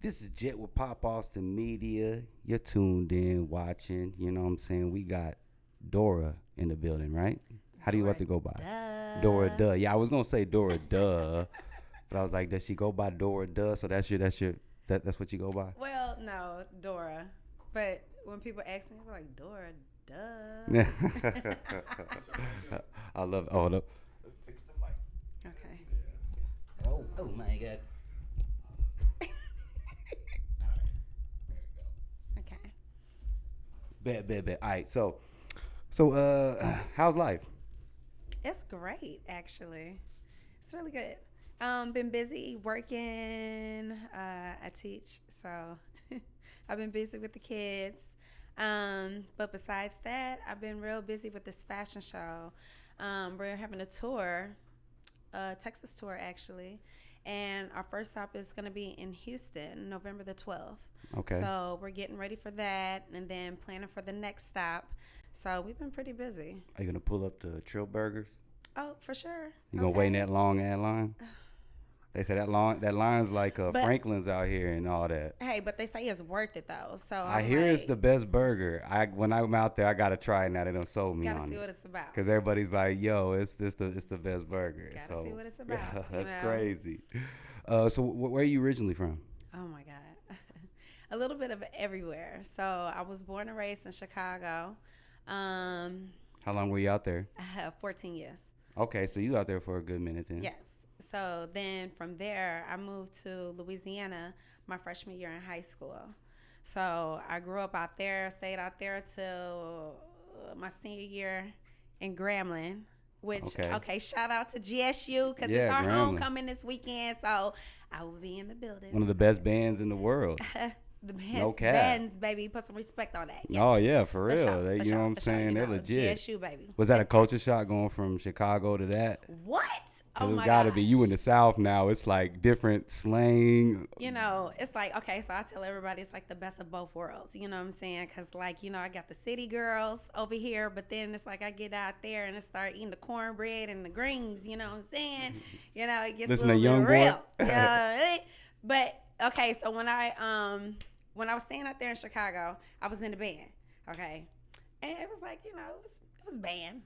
This is Jet with Pop Austin Media. You're tuned in, watching. You know what I'm saying? We got Dora in the building, right? How do you want to go by? Duh. Dora Duh. Yeah, I was gonna say Dora Duh, but I was like, does she go by Dora Duh? So that's that's what you go by. Well, no, Dora. But when people ask me, I'm like, Dora, duh. I love it. Oh, look. Fix the mic. Okay. Oh my God. Okay. Bet. All right, so, how's life? It's great, actually. It's really good. Been busy working. I teach, so I've been busy with the kids. But besides that, I've been real busy with this fashion show. We're having a tour, Texas tour actually, and our first stop is going to be in Houston, November the 12th. Okay. So we're getting ready for that, and then planning for the next stop. So we've been pretty busy. Are you gonna pull up to Trill Burgers? Oh, for sure. You gonna wait in that long ad line? They say that line's like But- Franklin's out here and all that. Hey, but they say it's worth it though. So I I'm hear it's like, the best burger. When I'm out there, I gotta try it now. They done sold me gotta on see it. what it's about. Cause everybody's like, "Yo, it's the best burger." Gotta so see what it's about, you that's know? crazy. So where are you originally from? Oh my God. A little bit of everywhere. So I was born and raised in Chicago. How long were you out there? 14 years. Okay, so you out there for a good minute then. Yes. So then from there, I moved to Louisiana my freshman year in high school. So I grew up out there, stayed out there till my senior year in Grambling. Which, okay, shout out to GSU because it's our Grambling. homecoming this weekend. So I will be in the building. One of the best bands in the world. The No cap. bands, baby. Put some respect on that. Yes. Oh yeah, for real. sure, They, for you know sure, what I'm for sure, saying? you They're know, legit. GSU, baby. Was that a culture shock going from Chicago to that? What? Cause Oh it's my gotta gosh. be you in the South now. It's like different slang. You know, it's like, okay, so I tell everybody it's like the best of both worlds. You know what I'm saying? Because, like, you know, I got the city girls over here, but then it's like I get out there and I start eating the cornbread and the greens. You know what I'm saying? You know, it gets Listen a to little Young bit Boy. real. You know? But, okay, so when I was staying out there in Chicago, I was in the band, okay? And it was like, you know, it was band.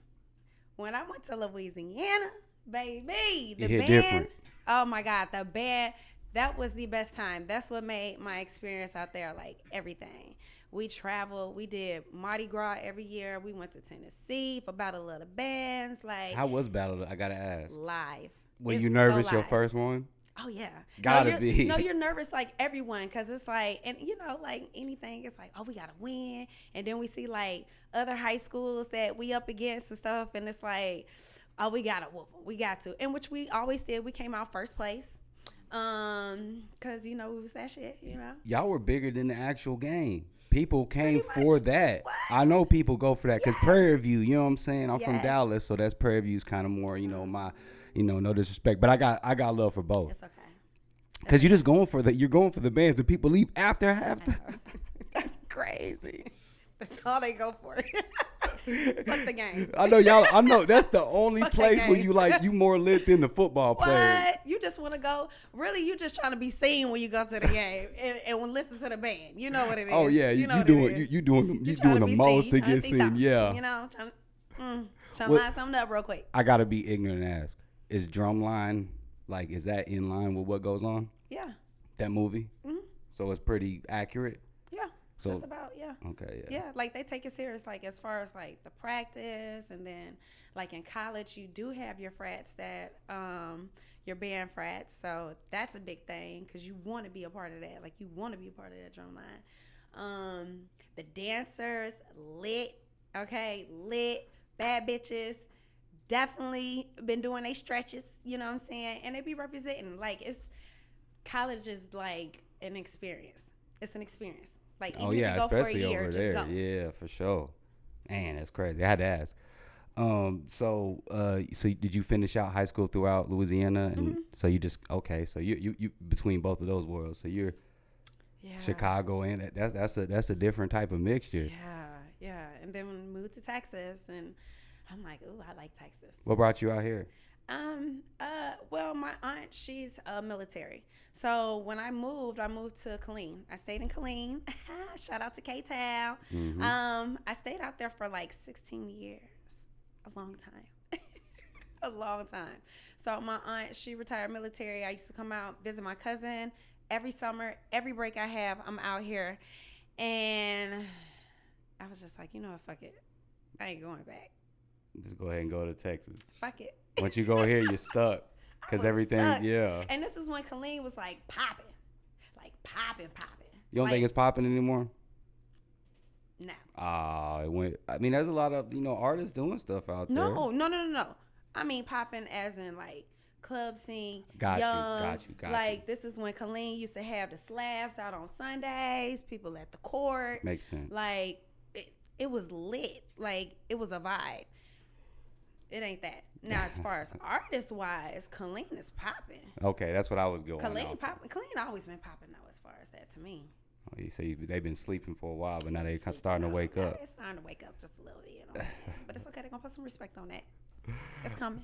When I went to Louisiana, baby, the It hit band, different. oh my God, the band, that was the best time. That's what made my experience out there like everything. We traveled, we did Mardi Gras every year. We went to Tennessee for Battle of the Bands, like How was Battle? I gotta ask. live. Were It's you so nervous your live. first one? Oh yeah, Gotta no, be. No, you're nervous like everyone, because it's like, and you know, like anything, it's like, oh, we gotta win, and then we see like other high schools that we up against and stuff, and it's like, oh, we gotta whoop 'em. We got to, and which we always did. We came out first place, cause you know we was that shit, you know. Y'all were bigger than the actual game. People came Pretty for much. that. What? I know people go for that because Prairie View. You know what I'm saying? I'm from Yes. Dallas, so that's Prairie View's kind of more. You know no disrespect, but I got love for both. It's okay. Cause you're just going for you're going for the bands, and people leave after halftime. That's crazy. That's all they go for. Fuck the game. I know y'all. I know that's the only Fuck that place where game. you more lit than the football players. What? You just want to go? Really? You just trying to be seen when you go to the game and when listen to the band. You know what it is. Oh yeah, you know what doing it is. you doing You you trying doing to the be most seen. to You trying get see seen. something. Yeah. You know, trying to What- line something up real quick. I gotta be ignorant and ask: is Drumline is that in line with what goes on? Yeah. That movie? Mhm. So it's pretty accurate. Yeah. So- Just about. Yeah. Okay, yeah. Yeah, like they take it serious, like as far as like the practice, and then like in college you do have your frats that your band frats, so that's a big thing because you want to be a part of that. Like you want to be a part of that drum line. The dancers lit, okay, lit, bad bitches. Definitely been doing they stretches, you know what I'm saying, and they be representing. Like college is like an experience. It's an experience. Like even Oh if yeah, you go for a especially year, over just there. go. Yeah, for sure. Man, that's crazy. I had to ask. So did you finish out high school throughout Louisiana? And so you just so you between both of those worlds. So you're Yeah. Chicago and that's a different type of mixture. Yeah. And then we moved to Texas, and I'm like, ooh, I like Texas. What brought you out here? Well, my aunt, she's military. So when I moved to Killeen. I stayed in Killeen. Shout out to K-Town. I stayed out there for like 16 years. A long time. A long time. So my aunt, she retired military. I used to come out, visit my cousin every summer. Every break I have, I'm out here. And I was just like, you know what, fuck it. I ain't going back. Just go ahead and go to Texas. Fuck it. Once you go here, you're stuck. Because everything, stuck. yeah. And this is when Killeen was like popping. Like popping. You don't like, think it's popping anymore? No. It went. I mean, there's a lot of, artists doing stuff out there. No. I mean popping as in like club scene. Got young. you. Like this is when Killeen used to have the slabs out on Sundays, people at the court. Makes sense. Like it was lit. Like it was a vibe. It ain't that. Now, as far as artist-wise, Killeen is popping. Okay, that's what I was going Killeen on. Killeen always been popping, though, as far as that to me. Oh, you say they've been sleeping for a while, but now they're starting to wake up. They're starting to wake up just a little bit, but it's okay. They're going to put some respect on that. It's coming.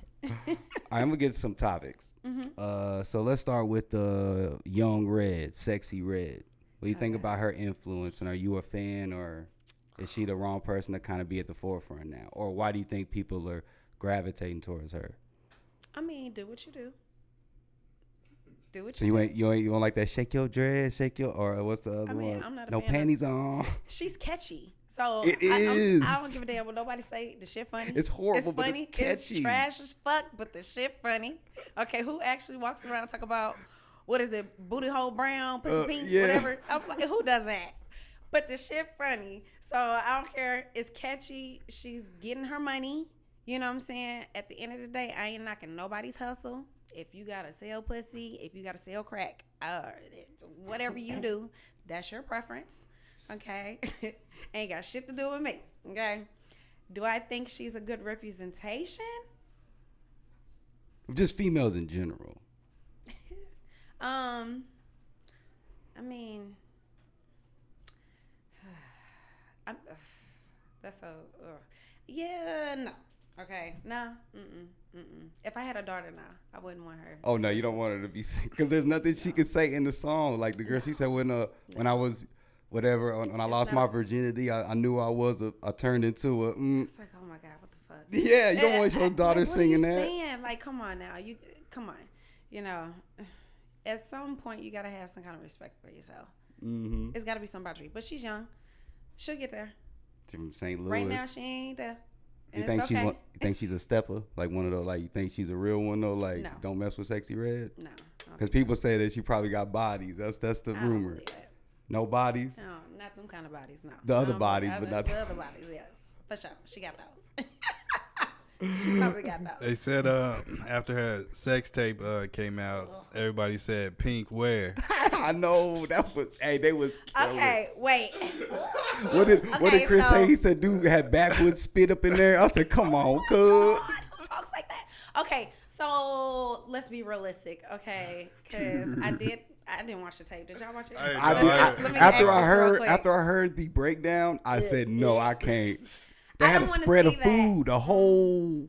I'm going to get some topics. So let's start with the young Red, Sexyy Red. What do you think about her influence, and are you a fan, or is she the wrong person to kind of be at the forefront now? Or why do you think people are gravitating towards her? I mean, do what you do. So you don't like that shake your dress, or what's the other one? I'm not a no fan panties on. She's catchy. So it is. I don't give a damn what nobody say. The shit funny. It's horrible, it's funny. But it's catchy. It's trash as fuck, but the shit funny. Okay, who actually walks around and talk about what is it, booty hole brown, pussy pink, whatever? I'm like, who does that? But the shit funny. So I don't care. It's catchy. She's getting her money. You know what I'm saying? At the end of the day, I ain't knocking nobody's hustle. If you gotta sell pussy, if you gotta sell crack, whatever you do, that's your preference. Okay? Ain't got shit to do with me. Okay? Do I think she's a good representation? Just females in general. I mean, that's so. Yeah, no. Okay, nah. If I had a daughter now, I wouldn't want her. Oh no, you don't want her to be sick because there's nothing she could say in the song. Like the girl, she said when I was whatever when I lost my virginity, I knew I turned into a. It's like, oh my God, what the fuck? Yeah, you don't want your daughter like, singing what are you that. saying? Like, come on now, come on. You know, at some point you gotta have some kind of respect for yourself. Mm-hmm. It's gotta be some boundary. But she's young. She'll get there. From St. Louis. Right now, she ain't there. You think she's a stepper? Like one of those, like you think she's a real one though? Like no. Don't mess with Sexyy Red? No. Because people say that she probably got bodies. That's the rumor. No bodies? No, not them kind of bodies, no. The other bodies, but not the other bodies, yes. For sure. She got those. She probably got those. They said after her sex tape came out, everybody said pink wear. I know they was killing. Okay, wait. What did Chris say? He said dude had backwoods spit up in there. I said, come on, cuz. Who talks like that? Okay, so let's be realistic, okay? Because I didn't watch the tape. Did y'all watch it? After I heard the breakdown, I said no, I can't. They had a spread of food, a whole.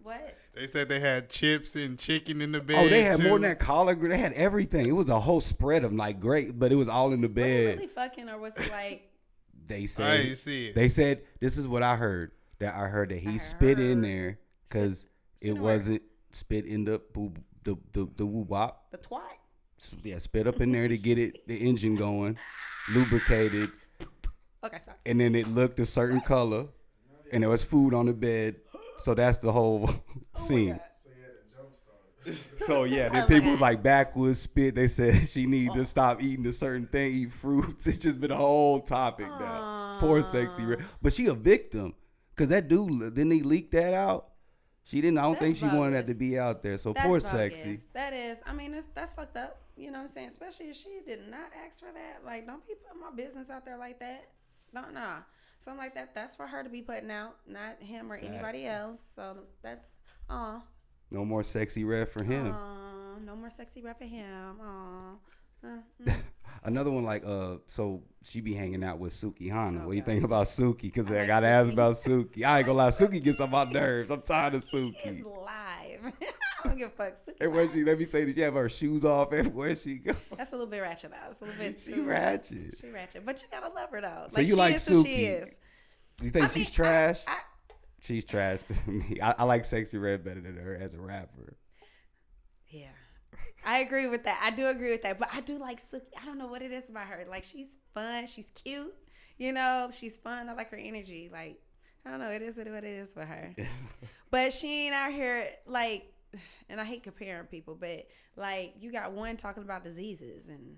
What? They said they had chips and chicken in the bed. Oh, they had more than that collard. They had everything. It was a whole spread of like great, but it was all in the bed. Was it really fucking, or was it like? They said. I didn't see it. They said this is what I heard. That he spit in there because it wasn't spit in the woo wop. The twat. Yeah, spit up in there to get the engine going, lubricated. Okay, sorry. And then it looked a certain color, and there was food on the bed. So that's the whole scene. So yeah, then people was like backwoods spit. They said she need to stop eating a certain thing, eat fruits. It's just been a whole topic now. Poor Sexyy Red. But she a victim. Cause that dude, didn't he leak that out? She didn't. I don't think she wanted that to be out there. So that's poor bogus. Sexyy. That is. I mean, that's fucked up. You know what I'm saying? Especially if she did not ask for that. Like, don't be putting my business out there like that. Nah. Something like that. That's for her to be putting out, not him or anybody else. So that's no more Sexyy Red for him. No more Sexyy Red for him. Another one like so she be hanging out with Suki Hana. What do you think about Suki? Because I gotta ask about Suki. I ain't gonna lie, Suki gets on my nerves. I'm tired of Suki. She is live. don't give a fuck. And when she, let me say that she have her shoes off everywhere she go. That's a little bit ratchet now. It's a little bit She too ratchet. She ratchet. But you gotta love her though. So you she like is who she Suki. is. You think she's trash? I, She's trash to me. I like Sexyy Red better than her as a rapper. yeah. I agree with that. I do agree with that. But I do like Suki. I don't know what it is about her. Like, she's fun. She's cute. You know, she's fun. I like her energy. Like, I don't know. It is what it is with her. But she ain't out here, like, and I hate comparing people, but, like, you got one talking about diseases and,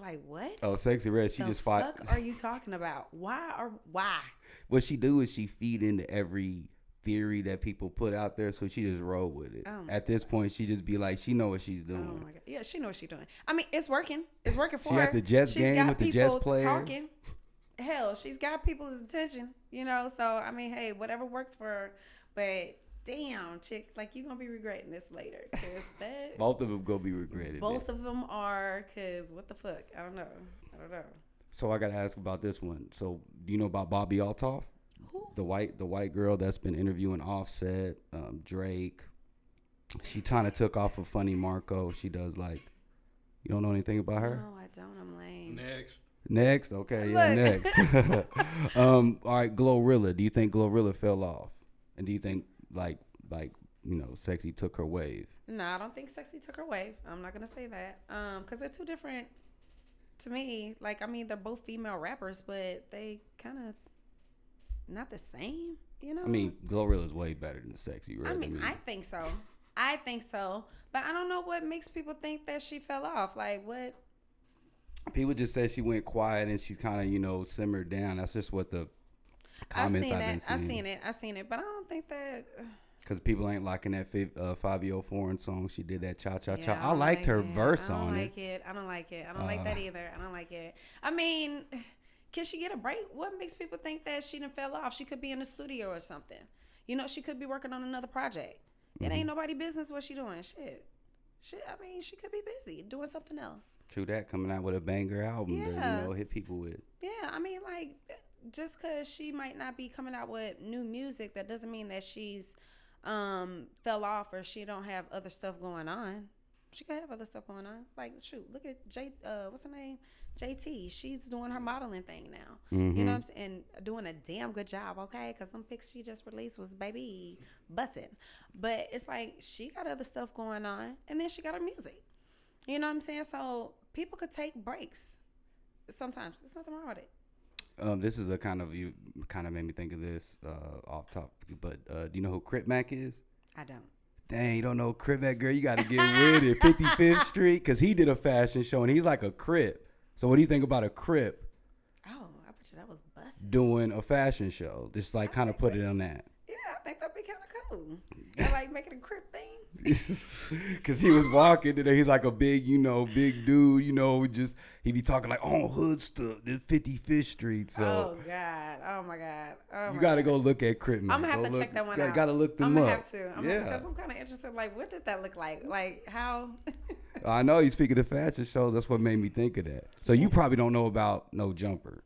like, what? Oh, Sexyy Red, she just fought. What the fuck are you talking about? Why? What she do is she feed into every theory that people put out there, so she just roll with it. At this point, she just be like, she know what she's doing. Oh my god, yeah, she knows what she's doing. I mean, it's working. It's working for her. She at the Jets game with the Jets players. Talking. Hell, she's got people's attention, you know. So I mean, hey, whatever works for her. But damn, chick, like you gonna be regretting this later, cause that Both of them gonna be regretted. both of them are, cause what the fuck? I don't know. So I gotta ask about this one. So do you know about Bobby Altoff? Who? The white girl that's been interviewing Offset, Drake. She kind of took off of Funny Marco. She does like, you don't know anything about her? No, I don't. I'm lame. Next. Okay, yeah, next. All right, Glorilla. Do you think Glorilla fell off? And do you think like you know, Sexy took her wave? No, I don't think Sexy took her wave. I'm not gonna say that. Cause they're two different. To me, like, I mean, they're both female rappers, but they kind of not the same, you know? I mean, Glorilla's way better than Sexy Red. I mean, I think so. But I don't know what makes people think that she fell off. Like, what? People just said she went quiet and she kind of, you know, simmered down. That's just what the comments I've been seeing. I seen it. But I don't think that... Because people ain't liking that Fabio Foreign song. She did that cha-cha-cha. Yeah, I liked her verse on it. I don't like it. I don't like that either. I don't like it. I mean, can she get a break? What makes people think that she done fell off? She could be in the studio or something. You know, she could be working on another project. It ain't nobody business what she doing. Shit. I mean, she could be busy doing something else. True that. Coming out with a banger album that, you know, hit people with. Yeah, I mean, like, just because she might not be coming out with new music, that doesn't mean that she's fell off or she don't have other stuff going on. She could have other stuff going on. Like, shoot, look at what's her name? JT. She's doing her modeling thing now. You know what I'm saying? And doing a damn good job, okay? Because them pics she just released was baby bussin'. But it's like she got other stuff going on, and then she got her music. You know what I'm saying? So people could take breaks. Sometimes there's nothing wrong with it. This is you kind of made me think of this off topic, but do you know who Crip Mac is? I don't. Dang, you don't know Crip Mac, girl? You got to get with it. 55th Street, because he did a fashion show and he's like a Crip. So what do you think about a Crip? Oh, I bet you that was busted. Doing a fashion show, just like kind of put it on that. Yeah, I think that'd be kind of cool. I like making a Crip thing. Because he was walking and he's like a big, you know, big dude, you know, he be talking like, oh, hood stuff, this 55th Street. So oh God, oh my God, you got to go look at Crip Mac. I'm gonna have to check that one out. Got to look them up. I'm gonna have to. Because I'm kind of interested. Like, what did that look like? Like how? I know you speaking of fashion shows. That's what made me think of that. So you probably don't know about No Jumper.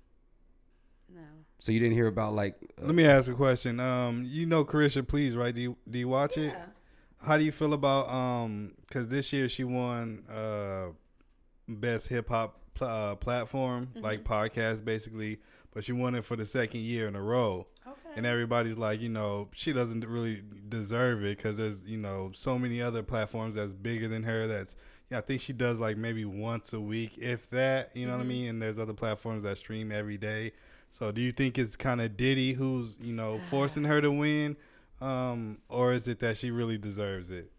No. So you didn't hear about like. Let me ask a question. You know Carisha Please, right? Do you watch it? How do you feel about because this year she won best hip hop platform, like podcast basically, but she won it for the second year in a row. Okay. And everybody's like, you know, she doesn't really deserve it because there's, you know, so many other platforms that's bigger than her. That's, I think she does like maybe once a week, if that, you know what I mean? And there's other platforms that stream every day. So do you think it's kind of Diddy who's, you know, forcing her to win? Or is it that she really deserves it?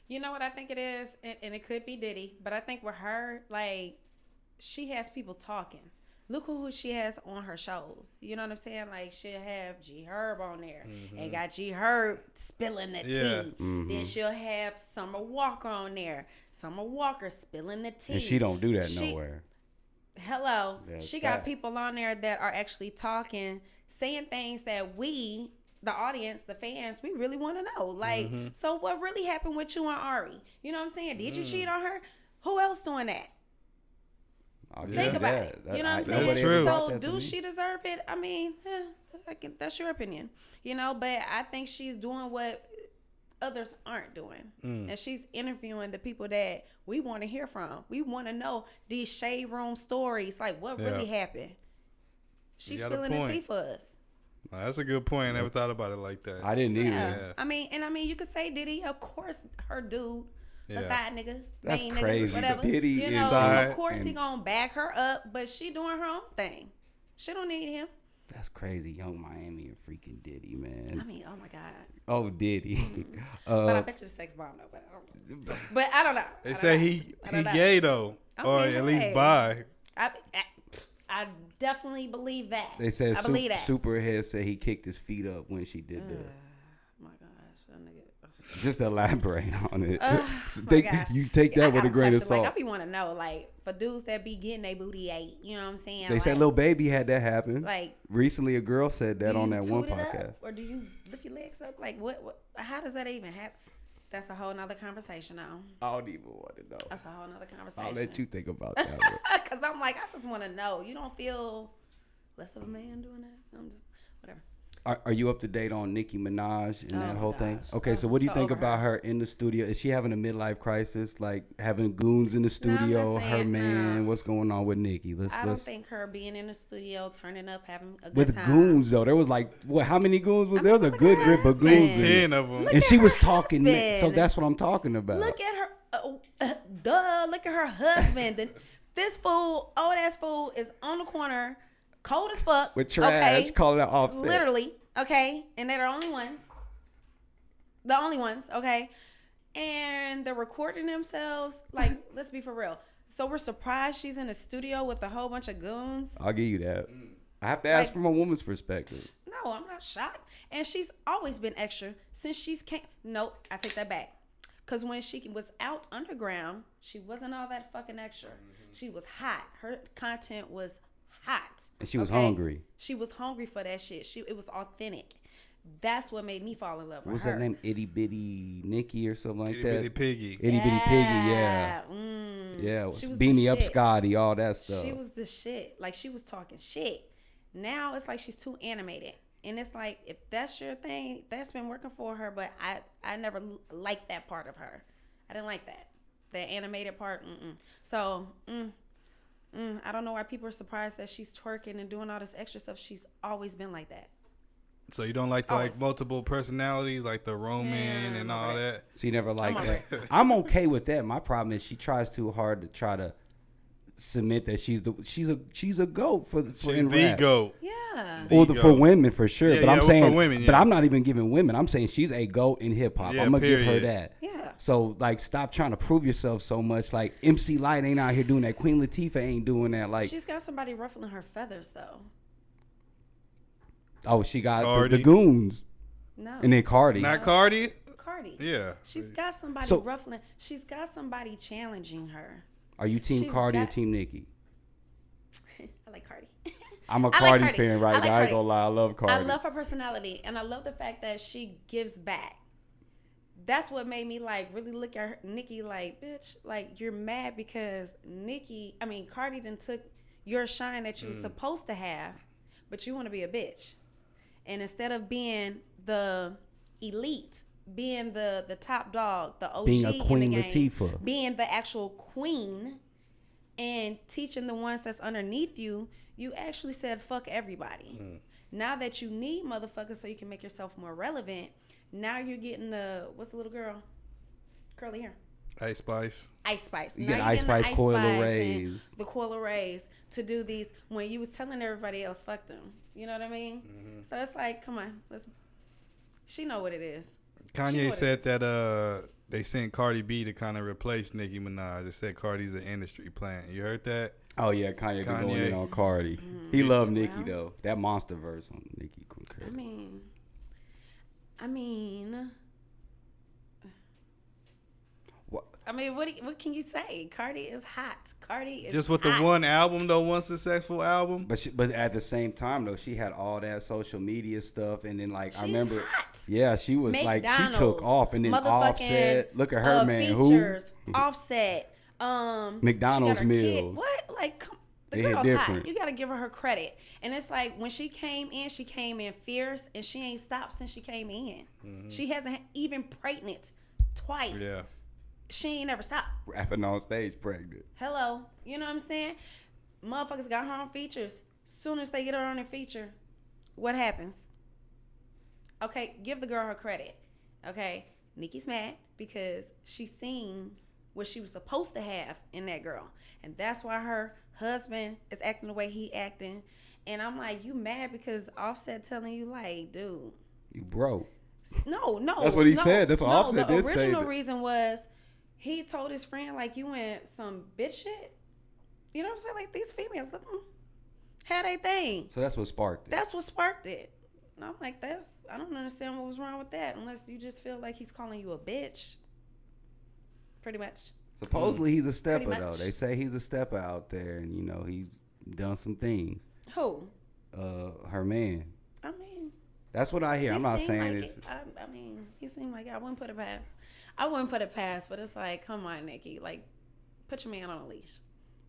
You know what I think it is? And it could be Diddy, but I think with her, like, she has people talking. Look who she has on her shows. You know what I'm saying? Like, she'll have G Herb on there and got G Herb spilling the tea. Then she'll have Summer Walker on there. Summer Walker spilling the tea. And she don't do that nowhere. Hello. That's she got people on there that are actually talking, saying things that we, the audience, the fans, we really want to know. Like, so what really happened with you and Ari? You know what I'm saying? Did you cheat on her? Who else doing that? Think about it. You know what I'm saying? So do she deserve it? I mean, that's your opinion. You know, but I think she's doing what others aren't doing. And she's interviewing the people that we want to hear from. We want to know these shade room stories, like what really happened. She's spilling the tea for us. That's a good point. I never thought about it like that. I didn't either. Yeah. I mean, you could say Diddy, of course, her dude, a side nigga, That's main crazy. nigga, whatever. Diddy you know, is of course he gonna back her up, but she doing her own thing. She don't need him. That's crazy. Young Miami and freaking Diddy, man. I mean, oh my God. Oh, Diddy. But I bet you the sex bomb though. But I don't know. They say he gay though, or at least bi. I definitely believe that. They said I believe that. Superhead said he kicked his feet up when she did that. Oh my gosh, that nigga. Just elaborate on it. You Yeah, take that I with got a grain of question. Like, salt. I be want to know, like, for dudes that be getting their booty ate, you know what I'm saying? They like, said Lil Baby had that happen. Like, recently, a girl said that do on you that one toot it up, podcast. or do you lift your legs up? Like, what? How does that even happen? That's a whole nother conversation now. I don't even want to know. That's a whole nother conversation. I'll let you think about that. Because I'm like, I just want to know. You don't feel less of a man doing that? I'm just, whatever. Are you up to date on Nicki Minaj and that my whole thing? gosh. Okay, so what do you So think over about her in the studio? Is she having a midlife crisis, like having goons in the studio? saying, Her man, no. what's going on with Nicki? I don't think her being in the studio, turning up, having a good with time. goons though. There was like how many goons was there? Was a look good at grip her of goons, in husband. there. 10 of them. And she at was her talking. So husband. that's what I'm talking about. Look at her. Duh. Look at her husband. This fool, old ass fool, is on the corner, cold as fuck. With trash, calling out Offset. Literally. Okay. And they're the only ones. The only ones. Okay. And they're recording themselves. Like, let's be for real. So we're surprised she's in a studio with a whole bunch of goons. I'll give you that. I have to ask from a woman's perspective. No, I'm not shocked. And she's always been extra since she's came. Nope, I take that back. Because when she was out underground, she wasn't all that fucking extra. She was hot. Her content was hot. And she was hungry. She was hungry for that shit. It was authentic. That's what made me fall in love with her. What was that name? Itty Bitty Nikki or something like Itty that? Bitty Piggy. Itty Bitty Piggy, yeah. Yeah, She was Beanie the Up shit. Scotty, all that stuff. She was the shit. Like, she was talking shit. Now it's like she's too animated. And it's like, if that's your thing, that's been working for her. But I never liked that part of her. I didn't like that. The animated part, So, I don't know why people are surprised that she's twerking and doing all this extra stuff. She's always been like that. So you don't like the, like multiple personalities, like the Roman and all that? She never liked that. I'm okay with that. My problem is she tries too hard to try to submit that she's a goat for in the rap. goat. Yeah. Or for women for sure. Yeah, but I'm for saying women, but I'm not even giving women. I'm saying she's a goat in hip hop. Yeah, I'm gonna give her period. that. Yeah. So like stop trying to prove yourself so much. Like MC Lyte ain't out here doing that. Queen Latifah ain't doing that. Like She's got somebody ruffling her feathers, though. oh, she got Cardi. the goons. No. And then Cardi. Not Cardi? Cardi. Yeah. She's got somebody So- ruffling. She's got somebody challenging her. Are you team She's Cardi or got- team Nicki? I like Cardi. I'm a I like Cardi Cardi. fan I right like now. I Cardi. ain't gonna lie. I love Cardi. I love her personality, and I love the fact that she gives back. That's what made me like really look at her, Nicki like, bitch, like you're mad because Cardi done took your shine that you were supposed to have, but you want to be a bitch. And instead of being the elite, being the top dog, the OG Being a Queen in the game, Latifah. being the actual queen, and teaching the ones that's underneath you, you actually said fuck everybody. Now that you need motherfuckers so you can make yourself more relevant, now you're getting what's the little girl? Curly hair. Ice Spice. Ice Spice. You Now get you're Ice getting the Spice, Coil Spice Rays. and the Coil Rays to do these when you was telling everybody else fuck them. You know what I mean? So it's like, come on, she know what it is. Kanye said that they sent Cardi B to kind of replace Nicki Minaj. They said Cardi's an industry plant. You heard that? Oh yeah, Kanye going in on Cardi. He loved Nicki though. That monster verse on Nicki. What can you say? Cardi is hot. Cardi is Just with hot. the one album though, one successful album. But at the same time though, she had all that social media stuff, and then like I She's remember, hot. yeah, she was like she McDonald's, took off, and then motherfucking, Offset. Look at her man, features, who Offset. McDonald's she got her kid. meals. What? Like, The It hit girl's different. hot. You got to give her credit. And it's like when she came in fierce, and she ain't stopped since she came in. Mm-hmm. She hasn't even pregnant twice. Yeah. She ain't never stopped. Rapping on stage pregnant. Hello. You know what I'm saying? Motherfuckers got her on features. Soon as they get her on their feature, what happens? Okay, give the girl her credit. Okay, Nicki's mad because she's seen what she was supposed to have in that girl. And that's why her husband is acting the way he acting. And I'm like, you mad because Offset telling you, like, dude. You broke. No. That's what he said. That's what Offset did say. The original reason was he told his friend, like, you went some bitch shit. You know what I'm saying? Like, these females, let them have their thing. So that's what sparked it. That's what sparked it. And I'm like, I don't understand what was wrong with that unless you just feel like he's calling you a bitch. Pretty much. Supposedly he's a stepper, though. They say he's a stepper out there, and, you know, he's done some things. Who? Her man. I mean. That's what I hear. I'm not saying like it's. I mean, he seemed like I wouldn't put it past. I wouldn't put it past, but it's like, come on, Nicki. Like, put your man on a leash.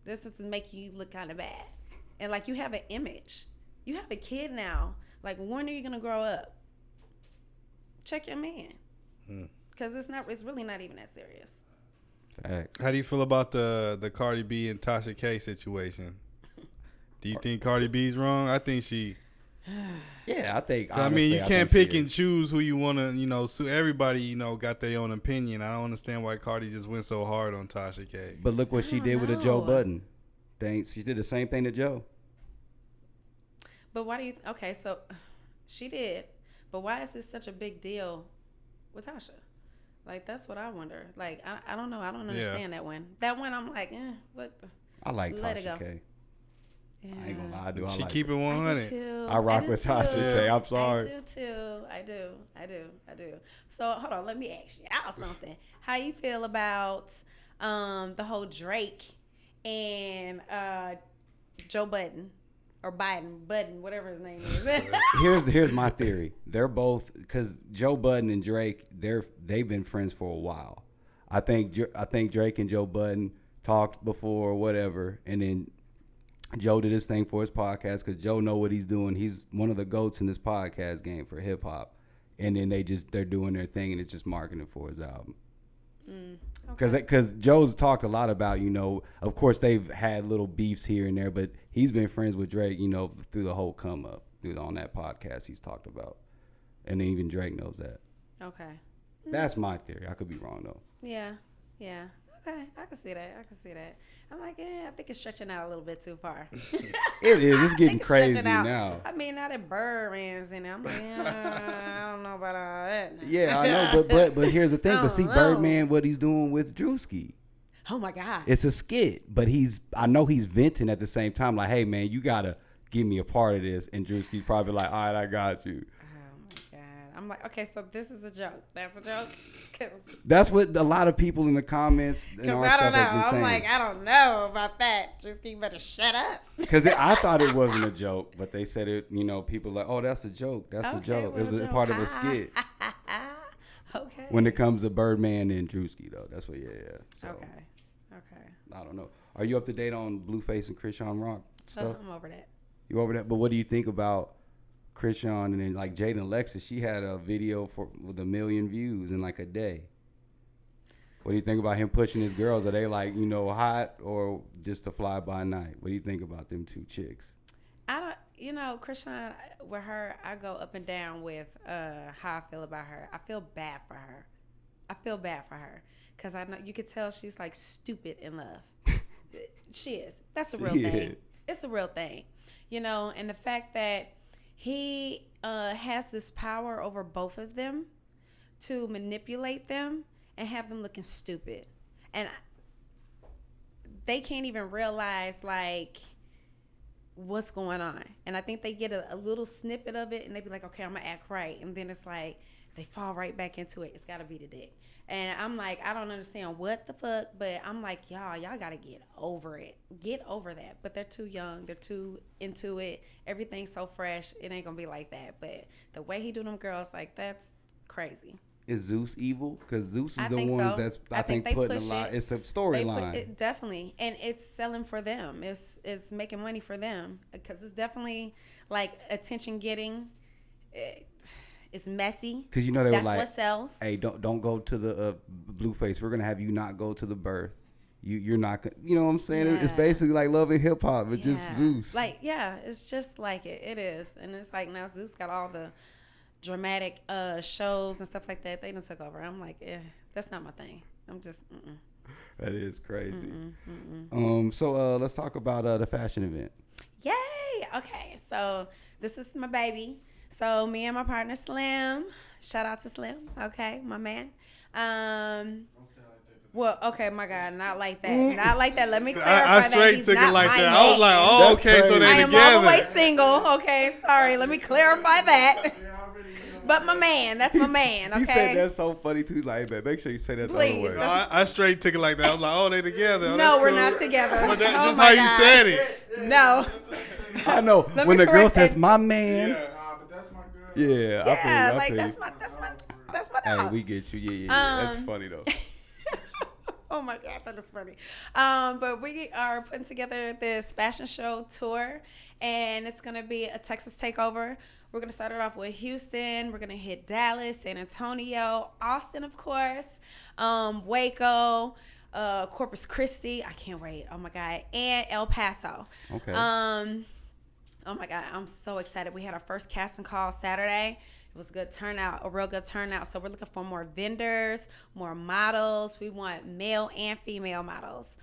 This is making you look kind of bad. And, like, you have an image. You have a kid now. Like, when are you going to grow up? Check your man. Because it's really not even that serious. Facts. How do you feel about the Cardi B and Tasha K situation? Do you think Cardi B's wrong? I think she... Yeah, I think. Honestly, I mean, you can't pick and choose who you want to, you know, sue. Everybody, you know, got their own opinion. I don't understand why Cardi just went so hard on Tasha K. But look what she did with the Joe Budden thing. She did the same thing to Joe. But why do you... Okay, so she did. But why is this such a big deal with Tasha? Like, that's what I wonder. Like, I don't know. I don't understand that one. That one, I'm like, what the... I like Tasha K. Yeah. I ain't gonna lie, I do. She keep it 100. I rock with Tasha K. I'm sorry. I do too. I do. So hold on, let me ask you out something. How you feel about the whole Drake and Joe Budden or Budden, whatever his name is? Here's my theory. They're both, because Joe Budden and Drake, they've been friends for a while. I think Drake and Joe Budden talked before or whatever, and then Joe did his thing for his podcast because Joe know what he's doing. He's one of the GOATs in this podcast game for hip hop, and then they're doing their thing, and it's just marketing for his album. Because Joe's talked a lot about, you know, of course they've had little beefs here and there, but he's been friends with Drake, you know, through the whole come up on that podcast he's talked about, and then even Drake knows that. Okay, that's my theory. I could be wrong though. Yeah. Okay, I can see that. I'm like, I think it's stretching out a little bit too far. It is. It's getting crazy now. I mean, now that Birdman's in it, I'm like, I don't know about all that. Now. Yeah, I know, but here's the thing. But see, Birdman, what he's doing with Drewski. Oh my God. It's a skit, but I know he's venting at the same time. Like, hey man, you gotta give me a part of this, and Drewski's probably like, all right, I got you. Oh my God. I'm like, okay, so this is a joke. That's a joke. That's what a lot of people in the comments and all I stuff don't know. have been saying. I'm like, I don't know about that. Just you better shut up. Because I thought it wasn't a joke, but they said it. You know, people like, oh, that's a joke. That's a joke. It was a part of a skit. Okay. When it comes to Birdman and Drewski, though, that's what. Yeah. So, okay. I don't know. Are you up to date on Blueface and Chrisean Rock stuff? I'm over that. You over that? But what do you think about Chrisean and then like Jada and Alexis? She had a video with 1 million views in like a day. What do you think about him pushing his girls? Are they like, you know, hot or just a fly by night? What do you think about them two chicks? I don't, you know, Chrisean, with her, I go up and down with how I feel about her. I feel bad for her. Because I know you could tell she's like stupid in love. She is. That's a real thing. It's a real thing. You know, and the fact that he has this power over both of them to manipulate them and have them looking stupid. And they can't even realize, like, what's going on. And I think they get a little snippet of it, and they be like, okay, I'm going to act right. And then it's like, they fall right back into it. It's got to be the dick. And I'm like, I don't understand what the fuck, but I'm like, y'all got to get over it. Get over that. But they're too young. They're too into it. Everything's so fresh. It ain't going to be like that. But the way he do them girls, like, that's crazy. is Zeus evil? Because Zeus is I the think ones so. that's I think they putting a push lot. it. It's a They put storyline. it definitely, and it's selling for them. It's making money for them because it's definitely like attention getting. It's messy. Because you know they were That's like, what sells. hey, don't go to the Blueface. We're gonna have you not go to the birth. You're not gonna. You know what I'm saying? It's Yeah. basically like Love and Hip Hop, but just Zeus. Like, yeah, it's just like it. It is, and it's like now Zeus got all the dramatic shows and stuff like that. They done took over. I'm like, that's not my thing. I'm just. That is crazy. So let's talk about the fashion event. Yay! Okay, so this is my baby. So me and my partner Slim. Shout out to Slim. Okay, my man. Well, okay, my God, not like that. Not like that. Let me clarify I that. straight He's took not it like my that. I was mate. like, oh, That's okay, so crazy. they I am together. all the way single. Okay, sorry. Let me clarify that. But my man, that's my man. Okay. He said that's so funny too. He's like, hey, man, make sure you say that the Please, other way. that's- I straight took it like that. I was like, oh, they together. Oh, No, that's we're cool. not together. But that's Oh just my how God. you said it. No. I know Let when me the girl correct says that. my man. But that's my girl. Yeah, I feel you, Yeah, I like feel that's you. my Hey, dog. we get you. Yeah. That's Um, funny though. Oh my God, that is funny. But we are putting together this fashion show tour, and it's gonna be a Texas takeover. We're gonna start it off with Houston. We're gonna hit Dallas, San Antonio, Austin, of course, Waco, Corpus Christi. I can't wait. Oh my God, and El Paso. Okay. Oh my God, I'm so excited. We had our first casting call Saturday. It was a good turnout, a real good turnout. So we're looking for more vendors, more models. We want male and female models.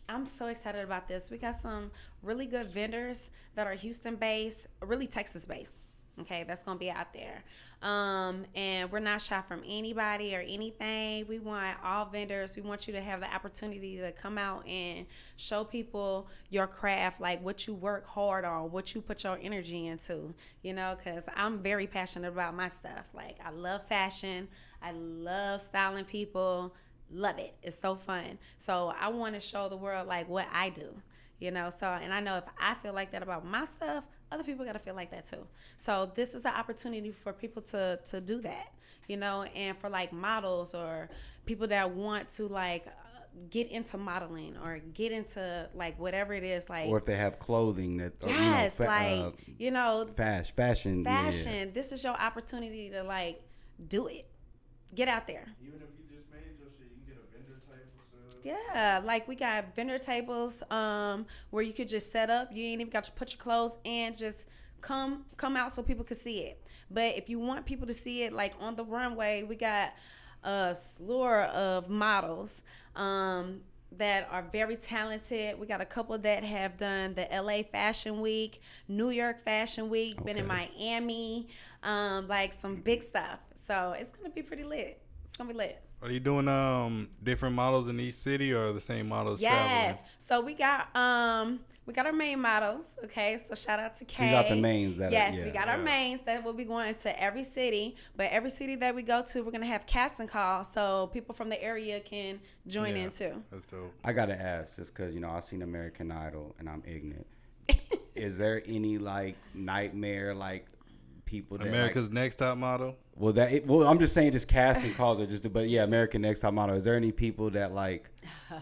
I'm so excited about this. We got some really good vendors that are Houston based, really Texas based. Okay, that's gonna be out there. And we're not shy from anybody or anything. We want all vendors. We want you to have the opportunity to come out and show people your craft, like what you work hard on, what you put your energy into, you know, because I'm very passionate about my stuff. Like, I love fashion. I love styling people. Love it. It's so fun. So I want to show the world, like, what I do, you know. So, and I know if I feel like that about my stuff, other people got to feel like that too. So this is an opportunity for people to do that, you know, and for like models or people that want to like get into modeling or get into like whatever it is, like, Or if they have clothing that, yes, fashion. fashion. This is your opportunity to like do it. Get out there. Even if you just made your shit, you can get a vendor table. So Yeah, like we got vendor tables where you could just set up. You ain't even got to put your clothes in. Just come out so people can see it. But if you want people to see it, like on the runway, we got a slew of models that are very talented. We got a couple that have done the LA Fashion Week, New York Fashion Week, been in Miami, like some big stuff. So it's gonna be pretty lit. It's gonna be lit. Are you doing different models in each city or the same models Yes. traveling? So we got our main models. Okay. So shout out to Kay. So you got the mains that yes, are, yeah. we got our mains that will be going to every city. But every city that we go to, we're gonna have casting calls so people from the area can join in too. That's dope. I gotta ask, just because I've seen American Idol and I'm ignorant. Is there any like nightmare like people that America's like, Next Top Model. well, I'm just saying, just casting calls are just, but yeah, American Next Top Model. Is there any people that like,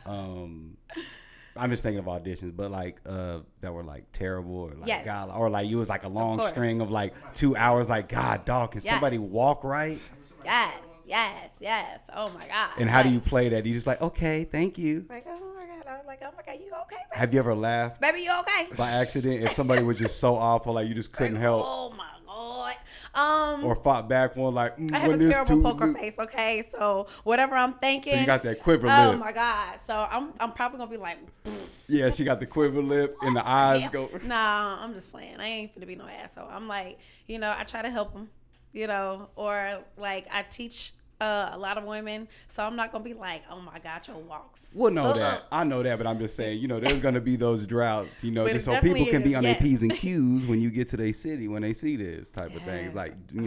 I'm just thinking of auditions, but like, that were like terrible or like, Yes. God, or like you was like a long course. string of like 2 hours, like, God, dog, can Yes. somebody walk right? Yes. Oh my God. And how do you play that? You just like, okay, thank you. Like, oh my God. I was like, oh my God, you okay, baby? Have you ever laughed Baby, you okay? by accident if somebody was just so awful, like you just couldn't help? Oh my God. Or fought back one like I have when a this terrible too- poker face, okay? So whatever I'm thinking. So you got that quiver Oh lip. my God. So I'm probably gonna be like, Yeah, she got the quiver lip and the eyes go. nah, I'm just playing. I ain't finna be no asshole. I'm like, I try to help them, or like I teach a lot of women, so I'm not gonna be like, oh my God, your walks. Well, know that. I know that, but I'm just saying, there's gonna be those droughts, But just it so people definitely can be is, on their yes. P's and Q's when you get to their city when they see this type of things. Yes. Like, Oh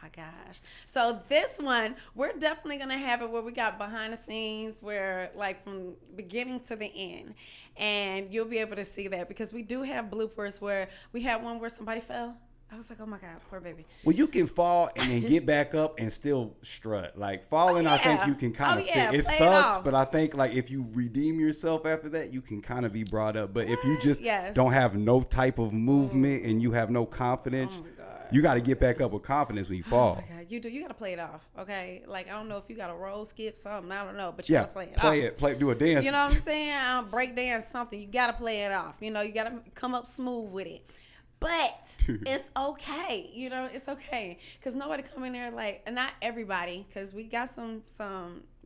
my gosh. So this one, we're definitely gonna have it where we got behind the scenes, where like from beginning to the end, and you'll be able to see that because we do have bloopers where we had one where somebody fell. I was like, oh my God, poor baby. Well, you can fall and then get back up and still strut. Like falling, I think you can kind of yeah, fit. It play it sucks, off. but I think like if you redeem yourself after that, you can kind of be brought up. But if you just Yes. don't have no type of movement and you have no confidence, Oh my God. you got to get back up with confidence when you fall. Oh my God, you do. You gotta play it off, okay? Like I don't know if you got to roll, skip, something. I don't know, but you Yeah, gotta play it off. do a dance. You know what I'm saying? Break dance, something. You gotta play it off. You know, you gotta come up smooth with it. But it's okay. You know, it's okay because nobody come in there like, and not everybody, because we got some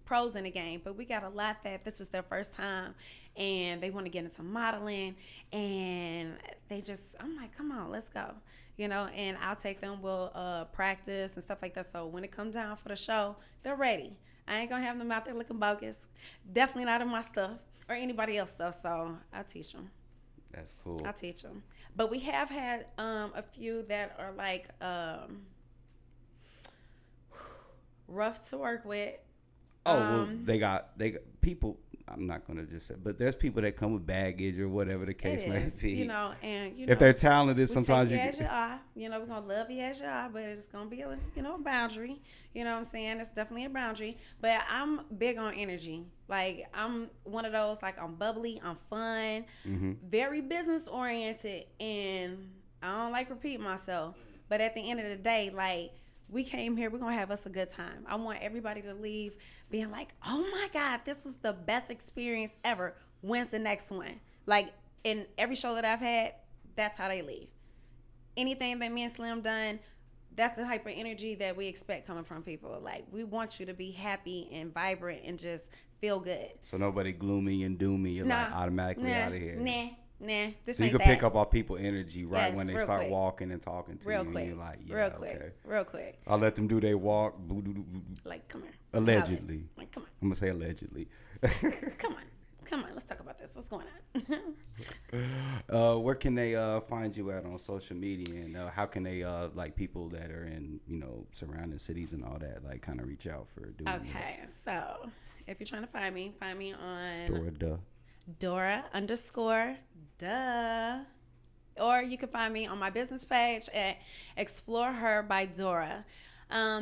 pros in the game, but we got a lot that this is their first time and they want to get into modeling and they just, I'm like, come on, let's go. You know, and I'll take them, we'll practice and stuff like that. So when it comes down for the show, they're ready. I ain't gonna have them out there looking bogus. Definitely not in my stuff or anybody else stuff. So I teach them. That's cool. I teach them. But we have had a few that are like rough to work with. Oh, well, they got people. I'm not gonna just say, but there's people that come with baggage or whatever the case may be. You know, and you know, if they're talented, we sometimes take you you as you are. You know, we're gonna love you as you are, but it's gonna be a boundary. You know what I'm saying? It's definitely a boundary. But I'm big on energy. Like I'm one of those. Like I'm bubbly. I'm fun. Very business oriented, and I don't like repeating myself. But at the end of the day, like we came here, we're gonna have us a good time. I want everybody to leave being like, oh my God, this was the best experience ever. When's the next one? Like in every show that I've had, that's how they leave. Anything that me and Slim done, that's the type of energy that we expect coming from people. Like we want you to be happy and vibrant and just feel good. So nobody gloomy and doomy. You're like automatically out of here. Nah. This So you ain't can that. pick up on people energy right Yes, when they real start quick. walking and talking to Real you. quick. And you're like, yeah, real quick. okay. Real quick. I'll let them do their walk. Like, come here. Allegedly. Like, come on. I'm gonna say allegedly. Come on. Let's talk about this. What's going on? Where can they find you at on social media, and how can they like people that are in surrounding cities and all that like kind of reach out for doing Okay, so if you're trying to find me on Dora Dora_duh. Or you can find me on my business page at Explore Her by Dora.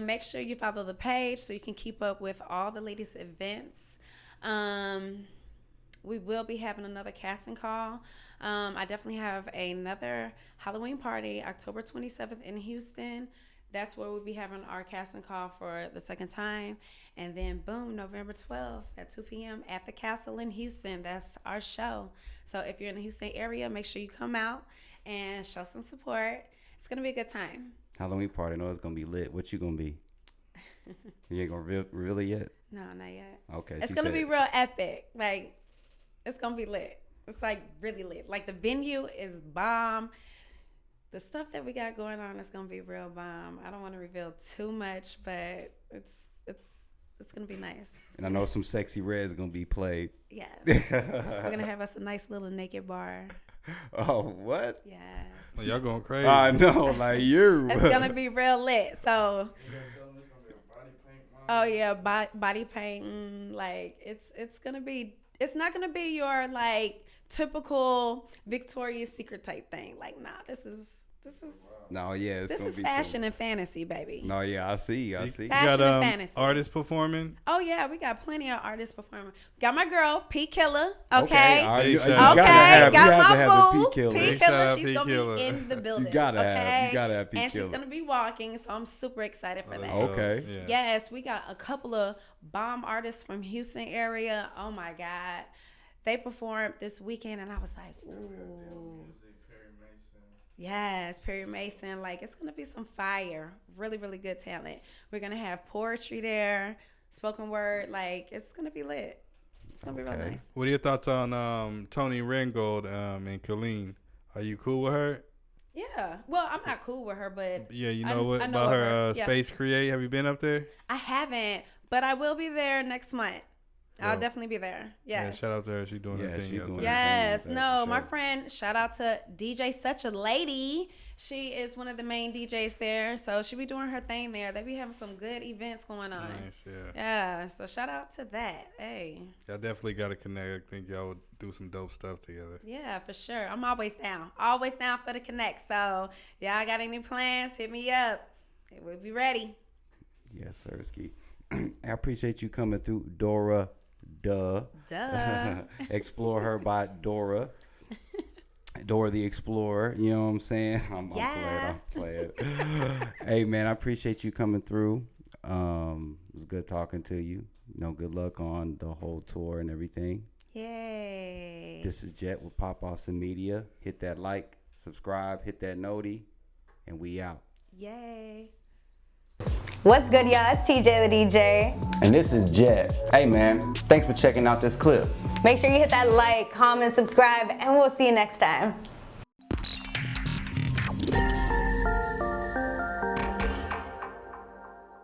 Make sure you follow the page so you can keep up with all the latest events. We will be having another casting call. I definitely have another Halloween party, October 27th in Houston. That's where we'll be having our casting call for the second time. And then, boom, November 12th at 2 p.m. at the Castle in Houston. That's our show. So if you're in the Houston area, make sure you come out and show some support. It's going to be a good time. Halloween party. I know it's gonna be lit. What you gonna be? You ain't gonna reveal it yet? No, not yet. Okay. It's going to be real epic. Like, it's going to be lit. It's like really lit. Like the venue is bomb. The stuff that we got going on is gonna be real bomb. I don't want to reveal too much, but it's gonna be nice. And I know some Sexyy Red's gonna be played. Yes. We're gonna have us a nice little naked bar. Oh, what? Yes. Oh, y'all going crazy. I know, like you. It's gonna be real lit. So. You gonna tell them it's gonna be a body paint line? Oh yeah, body painting. Like it's gonna be. It's not gonna be your like typical Victoria's Secret type thing. Like, nah, this is. No, yeah, it's This gonna is be fashion and fantasy, baby. No, yeah, I see. You Fashion got and fantasy. artists performing. Oh yeah, we got plenty of artists performing. Got my girl P Killer. Okay. all right, Big you shout gotta out. have, Got you have to my have the boo P Killer. P Big shout Killer. out She's P. gonna Killer. be in the building. You gotta okay? have P And Killer. she's gonna be walking, so I'm super excited for that. Okay. Yeah. Yes, we got a couple of bomb artists from Houston area. Oh my God. They performed this weekend and I was like, ooh. Yes, Perry Mason. Like, it's going to be some fire. Really, really good talent. We're going to have poetry there, spoken word. Like, it's going to be lit. It's going to be real nice. What are your thoughts on Tony Ringgold and Colleen? Are you cool with her? Yeah. Well, I'm not cool with her, but Yeah, you I know what know about of her Yeah. Space Create? Have you been up there? I haven't, but I will be there next month. I'll definitely be there. Yes. Yeah, shout out to her. She's doing her thing. she's doing her Yes. thing. No, For my sure. friend, shout out to DJ Such a Lady. She is one of the main DJs there. So she be doing her thing there. They be having some good events going on. Nice, yeah. Yeah. So shout out to that. Hey. Y'all definitely got to connect. I think y'all would do some dope stuff together. Yeah, for sure. I'm always down. Always down for the connect. So y'all got any plans? Hit me up. We'll be ready. Yes, sir, Ski. I appreciate you coming through, Dora. Duh. Explore her by Dora. Dora the Explorer. You know what I'm saying? I'm playing. Hey, man, I appreciate you coming through. It was good talking to you. You know, good luck on the whole tour and everything. Yay. This is Jet with Pop Awesome Media. Hit that like, subscribe, hit that noti, and we out. Yay. What's good, y'all? It's TJ the DJ. And this is Jet. Hey, man, thanks for checking out this clip. Make sure you hit that like, comment, subscribe, and we'll see you next time.